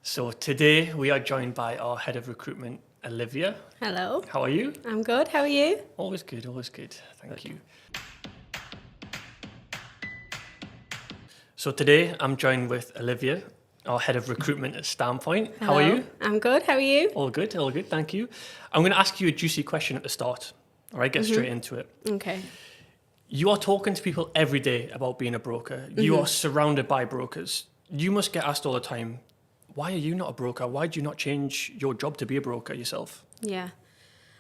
So today we are joined by our head of recruitment, Olivia. Hello. How are you? I'm good. How are you? Always good, always good. Thank you. So today I'm joined with Olivia, our head of recruitment at Standpoint. Hello. How are you? I'm good. How are you? All good, thank you. I'm going to ask you a juicy question at the start. All right, get straight into it. Okay. You are talking to people every day about being a broker. You are surrounded by brokers. You must get asked all the time, why are you not a broker? Why do you not change your job to be a broker yourself? Yeah.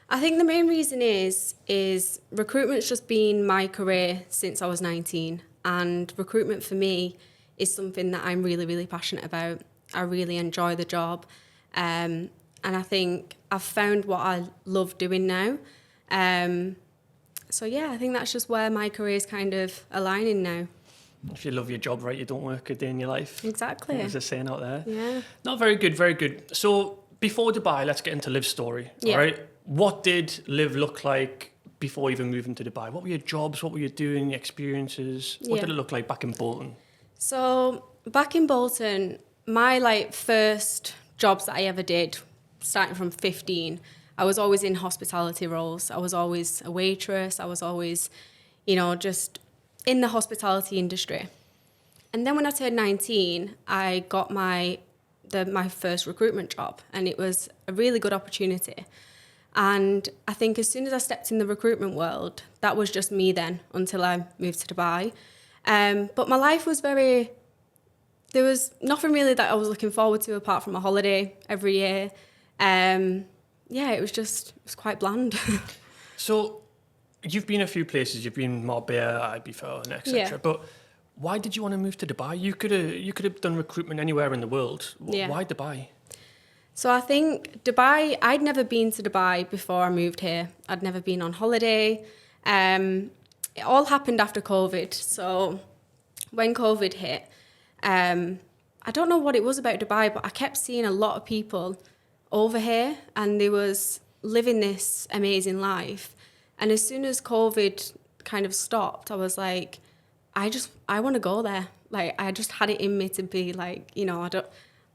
I think the main reason is recruitment's just been my career since I was 19. And recruitment for me is something that I'm really, really passionate about. I really enjoy the job. And I think I've found what I love doing now. So yeah, I think that's just where my career is kind of aligning now. If you love your job, right, you don't work a day in your life. Exactly. There's a saying out there. Yeah. Not very good, very good. So before Dubai, let's get into Liv's story. Yeah. All right. What did Liv look like before even moving to Dubai? What were your jobs? What were you doing? Your experiences? What did it look like back in Bolton? So back in Bolton, my first jobs that I ever did, starting from 15, I was always in hospitality roles. I was always a waitress. I was always, just in the hospitality industry. And then when I turned 19, I got my first recruitment job, and it was a really good opportunity. And I think as soon as I stepped in the recruitment world, that was just me then until I moved to Dubai. But my life was there was nothing really that I was looking forward to apart from a holiday every year. It was quite bland. So you've been a few places. You've been Marbella, Ibiza, and etc. Yeah. But why did you want to move to Dubai? You could have done recruitment anywhere in the world. Yeah. Why Dubai? So I think Dubai, I'd never been to Dubai before I moved here. I'd never been on holiday. It all happened after COVID. So when COVID hit, I don't know what it was about Dubai, but I kept seeing a lot of people over here, and they was living this amazing life. And as soon as COVID kind of stopped, I was like, I want to go there. I just had it in me to be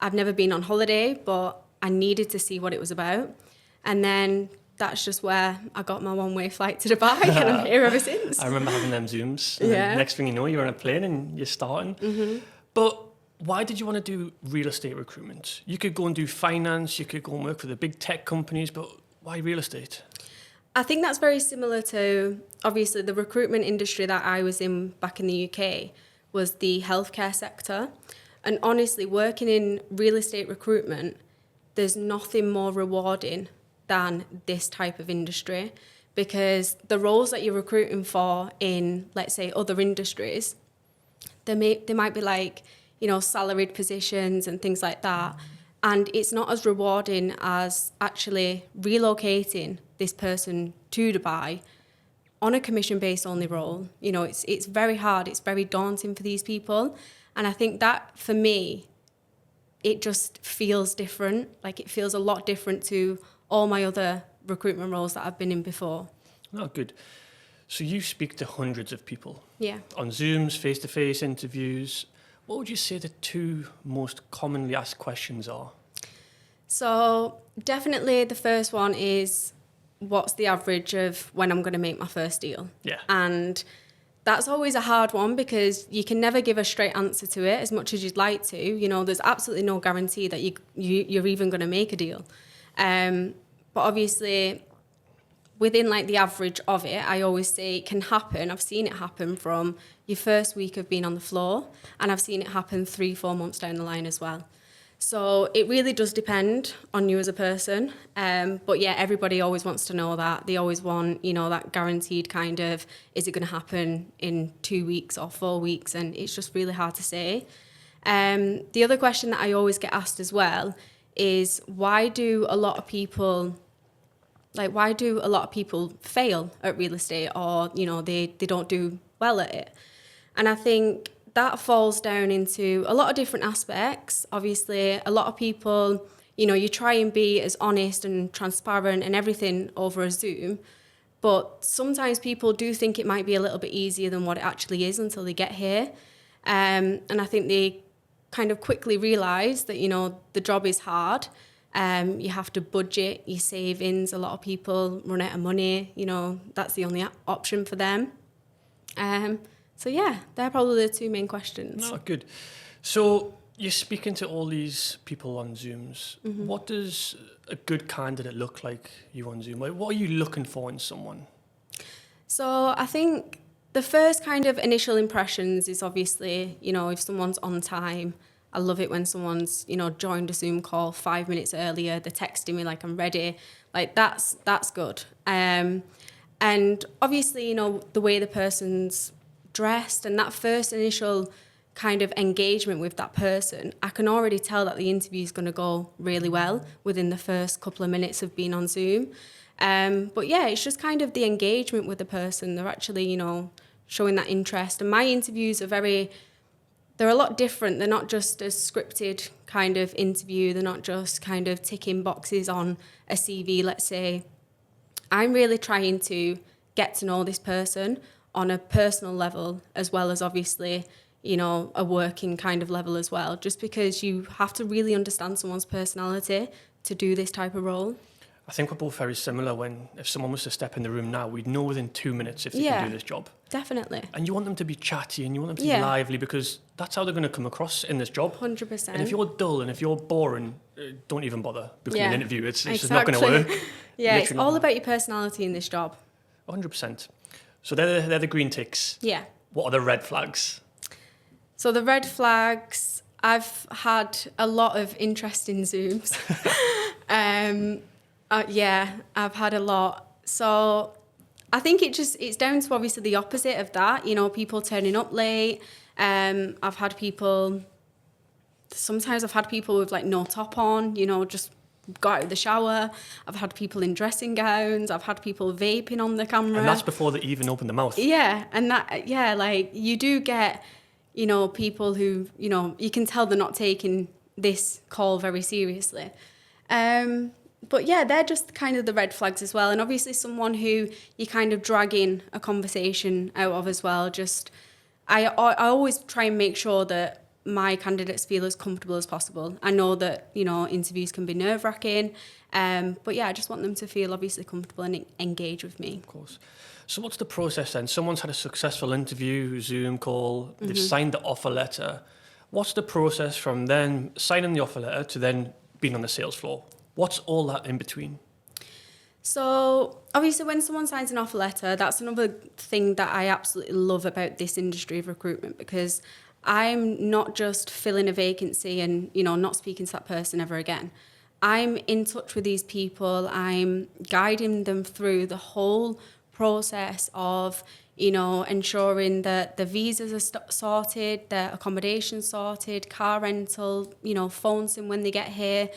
I've never been on holiday, but I needed to see what it was about. And then that's just where I got my one-way flight to Dubai, and I'm here ever since. I remember having them Zooms. And Yeah. next thing you know, you're on a plane and you're starting. Mm-hmm. But why did you want to do real estate recruitment? You could go and do finance, you could go and work for the big tech companies, but why real estate? I think that's very similar to, obviously, the recruitment industry that I was in back in the UK was the healthcare sector. And honestly, working in real estate recruitment, there's nothing more rewarding than this type of industry, because the roles that you're recruiting for in, let's say, other industries, they might be salaried positions and things like that. And it's not as rewarding as actually relocating this person to Dubai on a commission-based only role. It's very hard. It's very daunting for these people. And I think that, for me, it just feels different. It feels a lot different to all my other recruitment roles that I've been in before. Oh, good. So you speak to hundreds of people. Yeah. On Zooms, face-to-face interviews. What would you say the two most commonly asked questions are? So definitely the first one is, what's the average of when I'm going to make my first deal? Yeah. And that's always a hard one, because you can never give a straight answer to it as much as you'd like to. There's absolutely no guarantee that you're even going to make a deal. But obviously, within the average of it, I always say it can happen. I've seen it happen from your first week of being on the floor, and I've seen it happen 3-4 months down the line as well. So it really does depend on you as a person. But yeah, everybody always wants to know that. They always want, that guaranteed kind of, is it going to happen in 2 weeks or 4 weeks? And it's just really hard to say. The other question that I always get asked as well is, why do a lot of people fail at real estate, or, they don't do well at it? And I think that falls down into a lot of different aspects. Obviously, a lot of people, you try and be as honest and transparent and everything over a Zoom, but sometimes people do think it might be a little bit easier than what it actually is until they get here. And I think kind of quickly realise that, you know, the job is hard. You have to budget your savings. A lot of people run out of money. You know, that's the only option for them. So yeah, they're probably the two main questions. No, good. So you're speaking to all these people on Zooms. Mm-hmm. What does a good candidate look like you on Zoom? Like, what are you looking for in someone? So I think the first kind of initial impressions is obviously, you know, if someone's on time. I love it when someone's, you know, joined a Zoom call 5 minutes earlier. They're texting me like I'm ready. Like that's good. And obviously, you know, the way the person's dressed and that first initial kind of engagement with that person, I can already tell that the interview is going to go really well within the first couple of minutes of being on Zoom. But yeah, it's just kind of the engagement with the person. They're actually, you know, showing that interest. And my interviews are they're a lot different. They're not just a scripted kind of interview. They're not just kind of ticking boxes on a CV, let's say. I'm really trying to get to know this person on a personal level, as well as obviously, you know, a working kind of level as well, just because you have to really understand someone's personality to do this type of role. I think we're both very similar. If someone was to step in the room now, we'd know within 2 minutes if they can do this job. Definitely. And you want them to be chatty and you want them to be lively, because that's how they're going to come across in this job. 100%. And if you're dull and if you're boring, don't even bother booking an interview. It's just not exactly. going to work. Yeah, it's all about your personality in this job. 100%. So they're the green ticks. Yeah. What are the red flags? So the red flags, I've had a lot of interesting Zooms. Yeah, I've had a lot. So I think it's down to obviously the opposite of that. You know, people turning up late. Sometimes I've had people with like no top on, you know, just got out of the shower. I've had people in dressing gowns. I've had people vaping on the camera. And that's before they even open the mouth. Yeah, and like you do get, you know, people who, you know, you can tell they're not taking this call very seriously. But yeah, they're just kind of the red flags as well. And obviously someone who you kind of dragging a conversation out of as well. Just, I always try and make sure that my candidates feel as comfortable as possible. I know that, you know, interviews can be nerve-wracking. But yeah, I just want them to feel obviously comfortable and engage with me. Of course. So what's the process then? Someone's had a successful interview, Zoom call, they've signed the offer letter. What's the process from then signing the offer letter to then being on the sales floor? What's all that in between? So obviously when someone signs an offer letter, that's another thing that I absolutely love about this industry of recruitment, because I'm not just filling a vacancy and, you know, not speaking to that person ever again. I'm in touch with these people. I'm guiding them through the whole process of, you know, ensuring that the visas are sorted, their accommodation sorted, car rental, you know, phone SIM when they get here.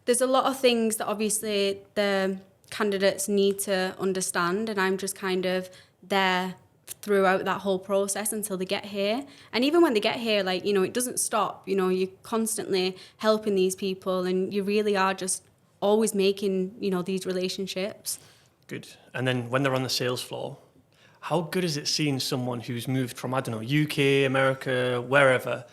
There's a lot of things that obviously the candidates need to understand, and I'm just kind of there throughout that whole process until they get here. And even when they get here, like, you know, it doesn't stop. You know, you're constantly helping these people, and you really are just always making, you know, these relationships. Good. And then when they're on the sales floor, how good is it seeing someone who's moved from, I don't know, UK, America, wherever,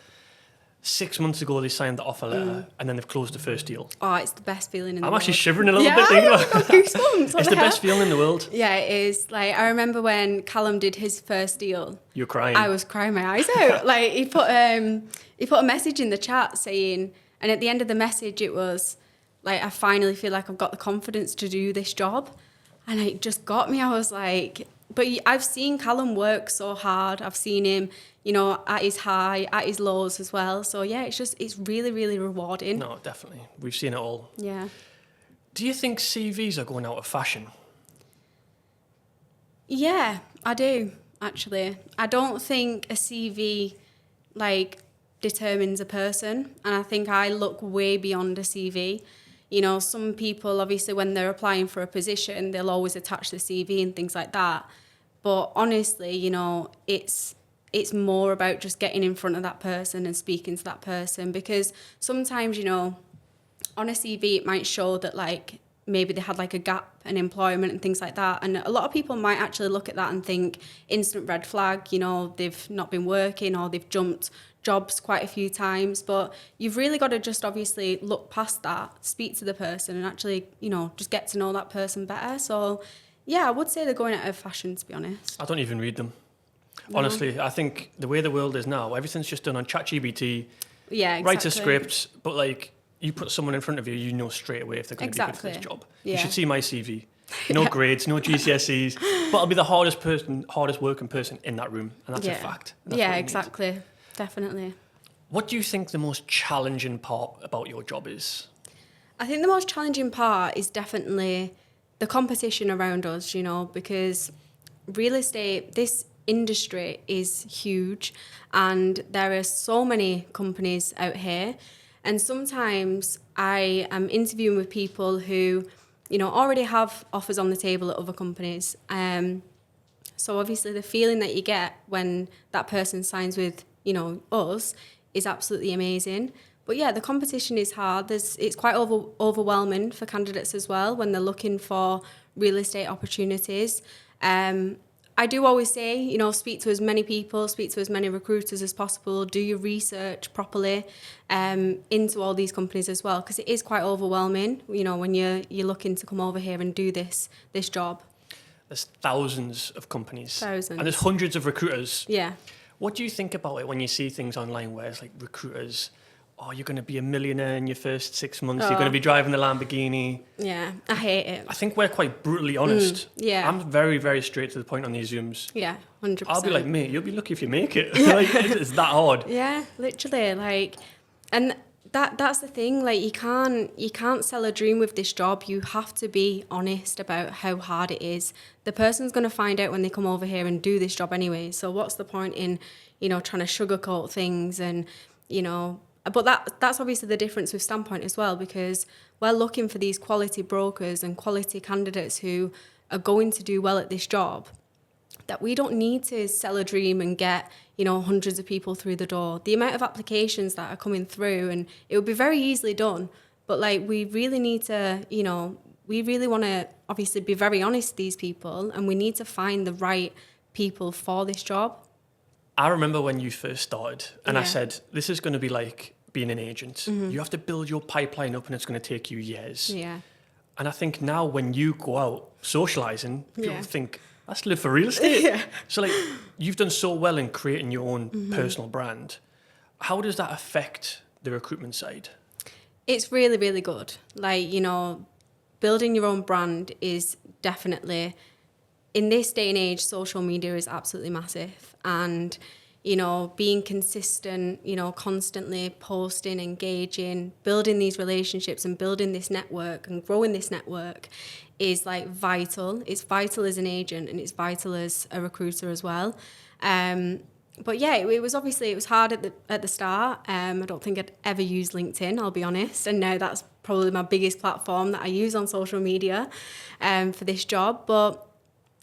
6 months ago they signed the offer letter and then they've closed the first deal? Oh, it's the best feeling in the world. I'm actually shivering a little bit. I've got goosebumps. It's the best feeling in the world. Yeah, it is. Like, I remember when Callum did his first deal. You're crying. I was crying my eyes out. Like, he put a message in the chat saying, and at the end of the message it was like, I finally feel like I've got the confidence to do this job. And it just got me. I was like, but I've seen Callum work so hard. I've seen him, you know, at his high, at his lows as well. So yeah, it's really, really rewarding. No, definitely. We've seen it all. Yeah. Do you think CVs are going out of fashion? Yeah, I do, actually. I don't think a CV, like, determines a person. And I think I look way beyond a CV. You know, some people, obviously, when they're applying for a position, they'll always attach the CV and things like that. But honestly, you know, it's more about just getting in front of that person and speaking to that person. Because sometimes, you know, on a CV, it might show that, like, maybe they had like a gap in employment and things like that. And a lot of people might actually look at that and think instant red flag, you know, they've not been working or they've jumped jobs quite a few times. But you've really got to just obviously look past that, speak to the person and actually, you know, just get to know that person better. So yeah, I would say they're going out of fashion, to be honest. I don't even read them. No. Honestly, I think the way the world is now, everything's just done on ChatGPT. Yeah, exactly. Write a script, but like you put someone in front of you, you know straight away if they're going to be good for this job. Yeah. You should see my CV. No grades, no GCSEs, but I'll be the hardest working person in that room, and that's a fact. That's yeah, what you exactly. need. Definitely. What do you think the most challenging part about your job is? I think the most challenging part is definitely the competition around us, you know, because real estate, this industry is huge and there are so many companies out here. And sometimes I am interviewing with people who, you know, already have offers on the table at other companies. So obviously the feeling that you get when that person signs with, you know, us is absolutely amazing. But yeah, the competition is hard. It's quite overwhelming for candidates as well when they're looking for real estate opportunities. I do always say, you know, speak to as many people, speak to as many recruiters as possible, do your research properly into all these companies as well, because it is quite overwhelming, you know, when you're looking to come over here and do this job. There's thousands of companies. Thousands. And there's hundreds of recruiters. Yeah. What do you think about it when you see things online where it's like recruiters, oh, you're going to be a millionaire in your first 6 months, you're going to be driving the Lamborghini. Yeah, I hate it. I think we're quite brutally honest. Yeah. I'm very, very straight to the point on these Zooms. Yeah, 100%. I'll be like, mate, you'll be lucky if you make it. Like, it's that hard. Yeah, literally. Like, and that's the thing. Like, you can't sell a dream with this job. You have to be honest about how hard it is. The person's going to find out when they come over here and do this job anyway. So what's the point in, you know, trying to sugarcoat things and, you know. But that's obviously the difference with Standpoint as well, because we're looking for these quality brokers and quality candidates who are going to do well at this job, that we don't need to sell a dream and get, you know, hundreds of people through the door. The amount of applications that are coming through, and it would be very easily done, but like we really need to, you know, we really want to obviously be very honest with these people, and we need to find the right people for this job. I remember when you first started and I Yeah. said, this is going to be like being an agent. Mm-hmm. You have to build your pipeline up and it's going to take you years. Yeah. And I think now when you go out socializing, people Yeah. think, let's live for real estate. Yeah. So like you've done so well in creating your own personal brand. How does that affect the recruitment side? It's really, really good. Like, you know, building your own brand is definitely, in this day and age, social media is absolutely massive. And, you know, being consistent, you know, constantly posting, engaging, building these relationships and building this network and growing this network is like vital. It's vital as an agent and it's vital as a recruiter as well. But yeah, it was hard at the start. I don't think I'd ever used LinkedIn, I'll be honest. And now that's probably my biggest platform that I use on social media for this job. But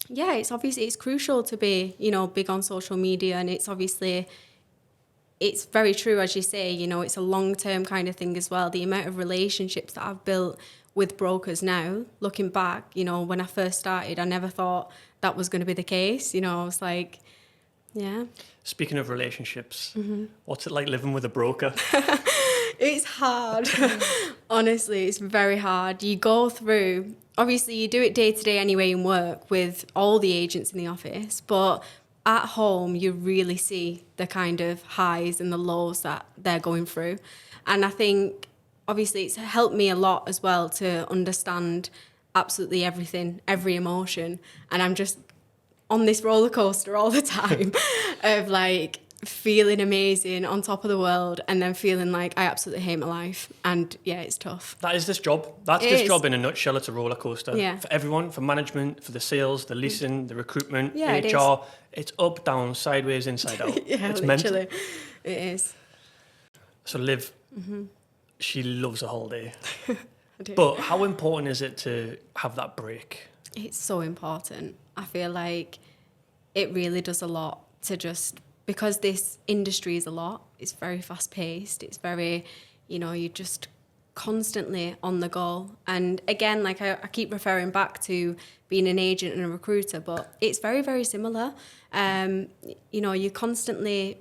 yeah, it's crucial to be, you know, big on social media, and it's very true, as you say, you know, it's a long-term kind of thing as well. The amount of relationships that I've built with brokers now, looking back, you know, when I first started, I never thought that was going to be the case. You know, I was like, yeah. Speaking of relationships, what's it like living with a broker? It's hard. Honestly, it's very hard. You go through, obviously you do it day to day anyway in work with all the agents in the office, but at home you really see the kind of highs and the lows that they're going through. And I think obviously it's helped me a lot as well to understand absolutely everything, every emotion. And I'm just on this roller coaster all the time of like feeling amazing, on top of the world, and then feeling like I absolutely hate my life. And yeah, it's tough. That is this job. That's It this is. job in a nutshell. It's a roller coaster. Yeah. For everyone, for management, for the sales, the leasing, the recruitment, Yeah, it HR. It's up, down, sideways, inside out. Yeah, It's literally. mental. It is. So Liv, she loves a holiday. I do. But how important is it to have that break? It's so important. I feel like it really does a lot to just, because this industry is a lot, it's very fast paced, it's very, you know, you just constantly on the go. And again, like I keep referring back to being an agent and a recruiter, but it's very, very similar. You know, you're constantly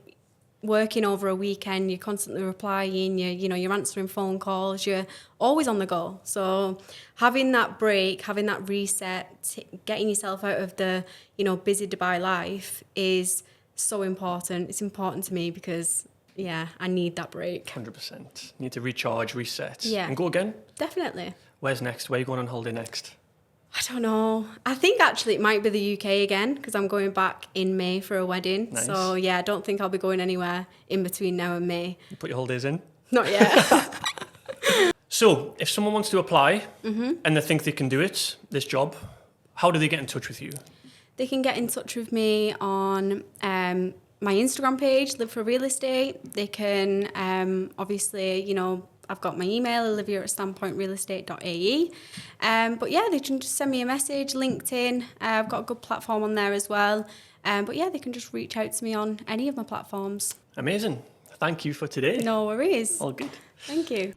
working over a weekend, you're constantly replying, you're answering phone calls, you're always on the go. So having that break, having that reset, getting yourself out of the, busy Dubai life is so important. It's important to me because I need that break. 100%. Need to recharge, reset, Yeah. and go again. Definitely. Where's next? Where are you going on holiday next? I don't know. I think actually it might be the UK again because I'm going back in May for a wedding. Nice. So I don't think I'll be going anywhere in between now and May. You put your holidays in? Not yet. So, if someone wants to apply and they think they can do it, this job, how do they get in touch with you? They can get in touch with me on my Instagram page, Live for Real Estate. They can obviously, I've got my email, olivia@standpointrealestate.ae. But they can just send me a message, LinkedIn. I've got a good platform on there as well. But they can just reach out to me on any of my platforms. Amazing. Thank you for today. No worries. All good. Thank you.